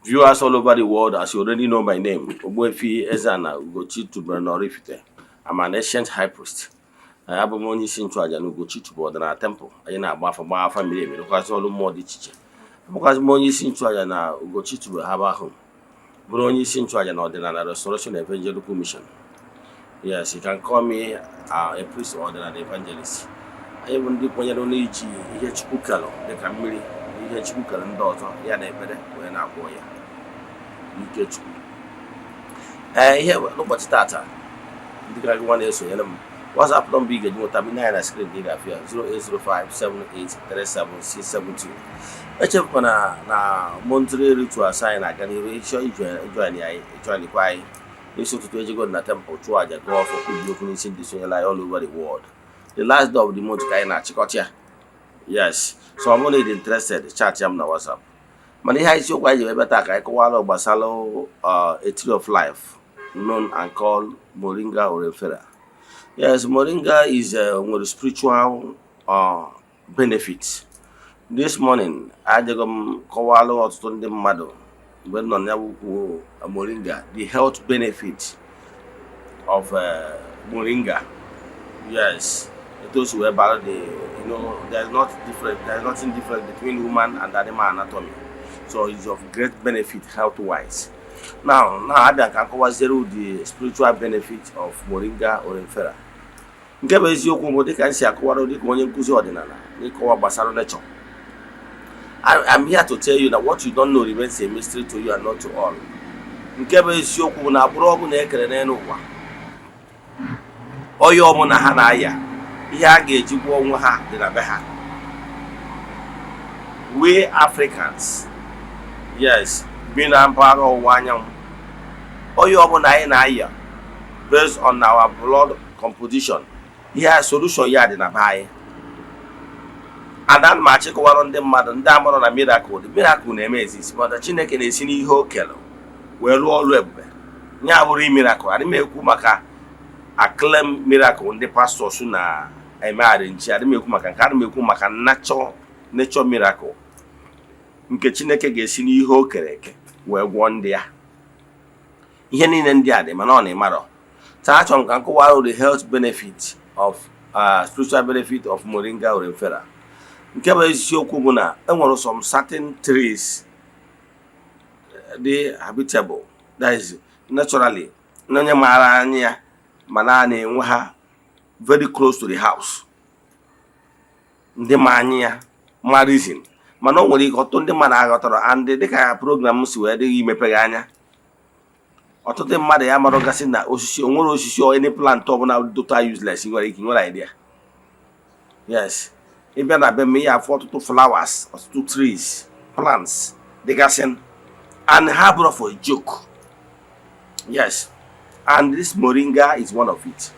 Viewers all over the world, as you already know my name, Ogbuefi Ezeana, ugochitubelu na Oraifite. I'm an ancient high priest. I have onye isi nchụaja na ugochitubelu ọdịnala temple. Anyị na-agba afa mmiri emi rụkwazị ọrụ mmụọ dị iche iche. Abụkwazị m onye isi nchụaja na ugochitubelu ha ahụ. Bụrụ onye isi nchụaja na ọdịnala Restoration Evangelical Mission. Yes, you can call me a priest or ọdịnala evangelist. Anyị bụ ndị kwenyere n'iji ihe Chukwu kelụ dịka mmiri ihe Chukwu kelụ ndị ọzọ ya na ekpere wee na-agwọ ya. Ikechukwu. Ihe n'ụbọchị tata ndị gara gị nwa na-esonyere m WhatsApp nọmba ị ga-eji nweta m na screen gị ga-afịa 08057837672. Echefukwana na Monthly Rituals anyị na-aga n'ihu ịchọ ijoinikwa anyị n'isi ụtụtụ ejego na temple chụọ aja gụọ ọfọ kpụbi okwu n'isi ndị sonyela anyị all over the world. The last day of the month ka anyị na-achịkọta ya. Yes, so I'm only interested chat ya m na WhatsApp. Mana ihe isiokwu anyị ji ebe taa ka anyị kọwara gbasara a tree of life known and called moringa oleifera. Yes, moringa is nwere spiritual benefit. This morning ajego m kọwara ọtụtụ ndị mmadụ mgbe nọ na wukwu moringa, the health benefit of moringa. Yes, those who about there's nothing different between human and animal anatomy. So it's of great benefit health-wise. Now I can cover the spiritual benefit of moringa oleifera. Nke bụ eziokwu bụ dịka nsi akọwara dịka onye nkuzi ọdịnala n'ịkọwa gbasara nature. I'm here to tell you that what you don't know remains a mystery to you and not to all. Nke bụ eziokwu na agbụrụ ọbụ na ekere n'elu ụwa. Onye ọbụla ha na-aya ihe a ga-eji gwọọ onwe ha dị na be ha. We Africans, yes, bi na mpaghara ọwụwa anyanwụ, onye ọbụla anyị na-aya based on our blood composition, ihe solution ya dị na be anyị. Ada ma chịkọwara ndị mmadụ ndị amụrụ na miracle na-eme exist, but Chineke na-esi n'ihe o kere wee rụọ ọrụ ebube. Nya bụrụ miracle, adị m ekwu maka acclaim miracle ndị pastors na-eme arrange, adị m ekwu maka nke, adị m ekwu maka nature miracle nke Chineke ga-esi n'ihe o kere eke wee gwọọ ndị ya. Ihe niile ndị a dị mana ọ na-ịmarọ. Taa achọrọ m ka nkọwara the health benefit of spiritual benefit of moringa oleifera. Nke bụ eziokwu bụ na enwere some certain trees dị habitable, that is naturally onye maara anya ma na-enwe ha very close to the house. Ndị ma anya ma reason mana o nwere ike ọtụtụ ndị mmadụ aghọtara and dịka program si wee dịghị imepeghị anya. Ọtụtụ mmadụ ya mara gasị na osisi onwere osisi or any plant ọbụla total useless nwere ike nwere idea. Yes, ịbịa na be m ya afọ ọtụtụ flowers, ọtụtụ trees, plants dịgasị and ha bụrụ for a joke. Yes, and this moringa is one of it.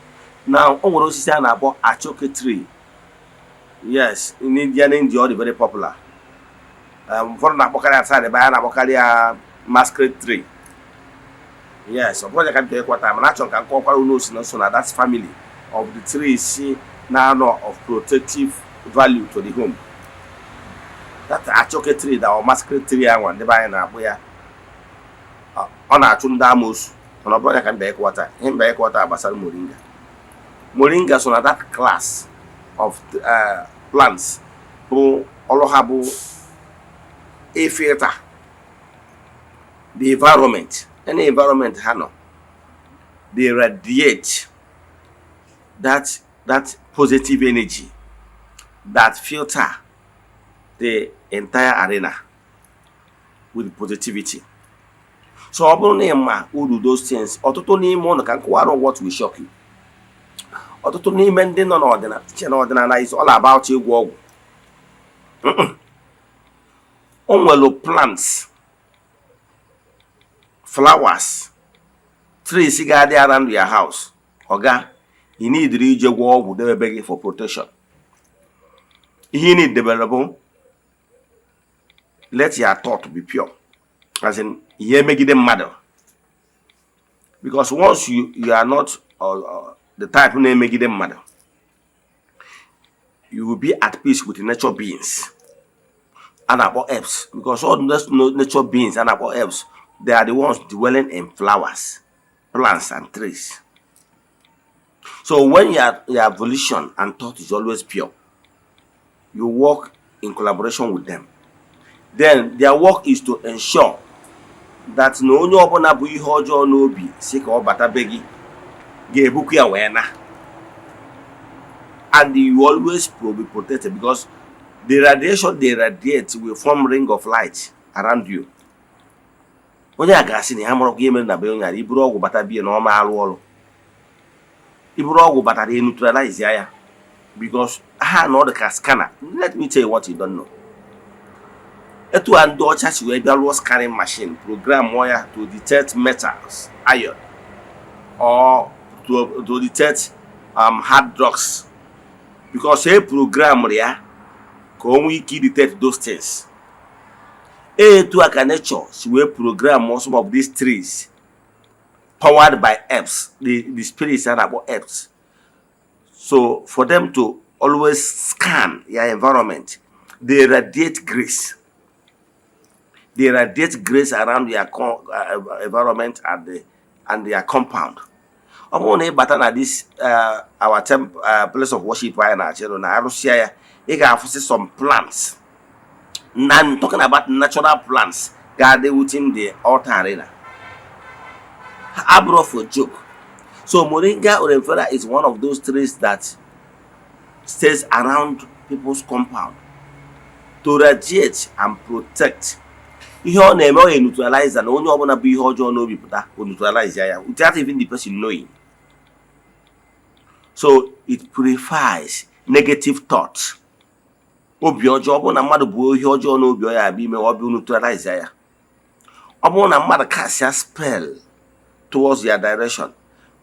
Now o nwere osisi a na-akpọ achoke tree. Yes, in India ọ dị very popular. Ụfọdụ na-akpọkarị aside ebe a na-akpọkarị ya masquerade tree. Yes, ọ bụrụ ka m ekwata mana achọrọ ka m kọwakwara unu osi nso na that family of the trees na-anọ of protective value to the home. That achoke tree that or masquerade tree ahụ ndị be anyị na-akpụ ya ọ na-achụ ndị amoosu. Mana ọ bụrụ ka m ekwata ihe m ekwata gbasara moringa. Moringa so na that class of plants bụ ọrụ ha bụ filter the environment. Any environment ha nọ, they radiate that positive energy that filter the entire arena with positivity. So ọ bụrụ na ịma uru those things, ọtụtụ n'ime ụnụ ka nkọwara what will shock you. Ọtụtụ n'ime ndị nọ n'ọdịnala is all about ịgwọ ọgwụ. O nwere plants, flowers, trees ga-adị around your house. Oga, you need ije gwọ ọgwụ debe gị for protection. Ihe ị need develop, let your thought be pure. As in, ihe megide mmadụ. Because once you are not the type na-emegide mmadụ, you will be at peace with the nature beings. and about herbs, because all those nature beings and about herbs, they are the ones dwelling in flowers, plants, and trees. So when your volition and thought is always pure, you work in collaboration with them. Then their work is to ensure that na onye ọbụla bụ ihe ọjọọ n'obi si ka ọ bata be gị ga-ebukwa ya wee na. And you always will be protected, because the radiation they radiate will form ring of light around you. Onye a ga-asị na ya mụrụ gị emere na be onye a, iburu ọgwụ bata bie na ọma arụ ọrụ. Iburu ọgwụ batara ya neutralize ya, because ha na ọ dị ka scanner. Let me tell you what you don't know. Etu and ọcha si wee bịa rụọ scanning machine program ya to detect metals, iron, or to detect hard drugs, because a program ya ka o nwee ike detect those things. Etu a ka nature si wee program some of these trees powered by herbs, the spirits are about herbs. So for them to always scan your environment, they radiate grace. They radiate grace around your environment and their compound. But na this our place of worship na Arusia, you can see some plants. Now I'm talking about natural plants guarded within the altar arena. I brought for joke. So moringa oleifera is one of those trees that stays around people's compound to radiate and protect. Ihe ọ na-eme ọ neutralize na onye ọbụla bụ ihe ọjọọ n'obi pụta o neutralize ya without even the person knowing. So it purifies negative thoughts. Obi ọjọọ, ọ bụrụ na mmadụ bụ ihe ọjọọ n'obi ọ ya abịa ime ọ bụ neutralize ya. Ọ bụrụ na mmadụ cast spell towards their direction,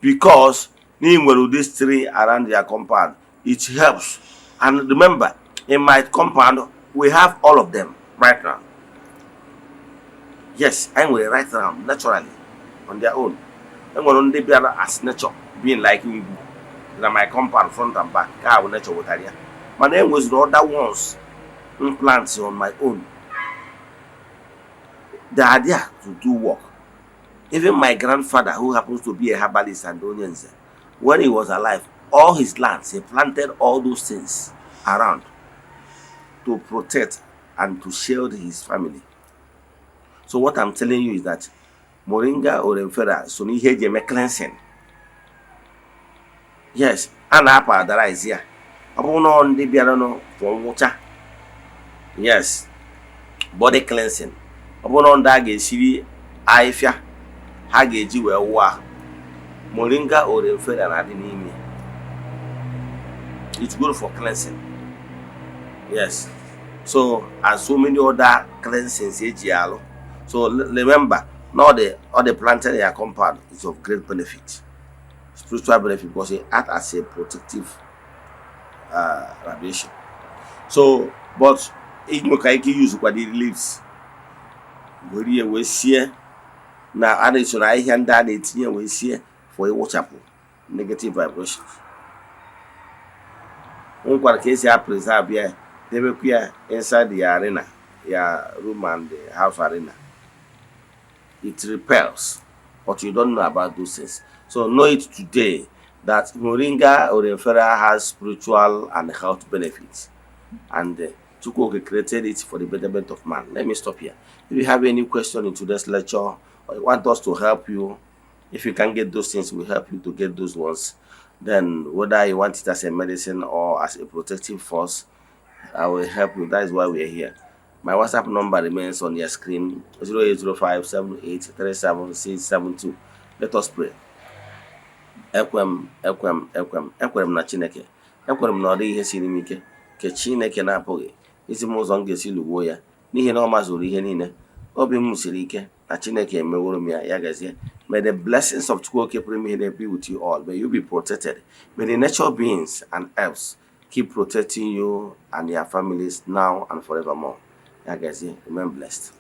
because nwere this tree around their compound, it helps. And remember, in my compound we have all of them right now. Yes, I will right now naturally on their own. I'm going to be as nature, being like you in my compound front and back. I will nature with area. My name was the other ones plants on my own. The idea to do work. Even my grandfather, who happens to be a herbalist and onions, when he was alive, all his lands, he planted all those things around to protect and to shield his family. So what I'm telling you is that moringa oleifera so ni ihe eji cleansing. Yes, a na-apawderize ya. Ọ bụrụ na ndị bịara no for nwụcha. Yes, body cleansing. Ọ bụrụ na ndị a ga-esiri ahịfịa ha ga-eji wee wụọ moringa oleifera na-adị n'ime. It's good for cleansing. Yes. So and so many other cleansings eji alụ. So remember, not all the planted in your compound is of great benefit, spiritual benefit, because it acts as a protective radiation. So, but if you can use what it leaves, we see now additional I hand that it we see for a watch negative vibrations. One case you preserve here, they will clear inside the arena, your room and the house arena. It repels, but you don't know about those things. So know it today that moringa oleifera has spiritual and health benefits, and Chukwuoke created it for the betterment of man. Let me stop here. If you have any question in today's lecture, or you want us to help you, if you can get those things, we'll help you to get those ones. Then whether you want it as a medicine or as a protective force, I will help you. That is why we are here. My WhatsApp number remains on your screen, 0805783772. Let us pray. Ekwem na Chineke. Ekwem na ọ dị ihe siri m ike ke Chineke na-apụghị isi m ụzọ m ga-esi lụgbuo ya n'ihi na ọ mazuru ihe niile. Obi m siri ike na Chineke emeworo m ya gazie. May the blessings of Chukwuoke Premier be with you all. May you be protected. May the nature beings and elves keep protecting you and your families now and forevermore. Remain blessed.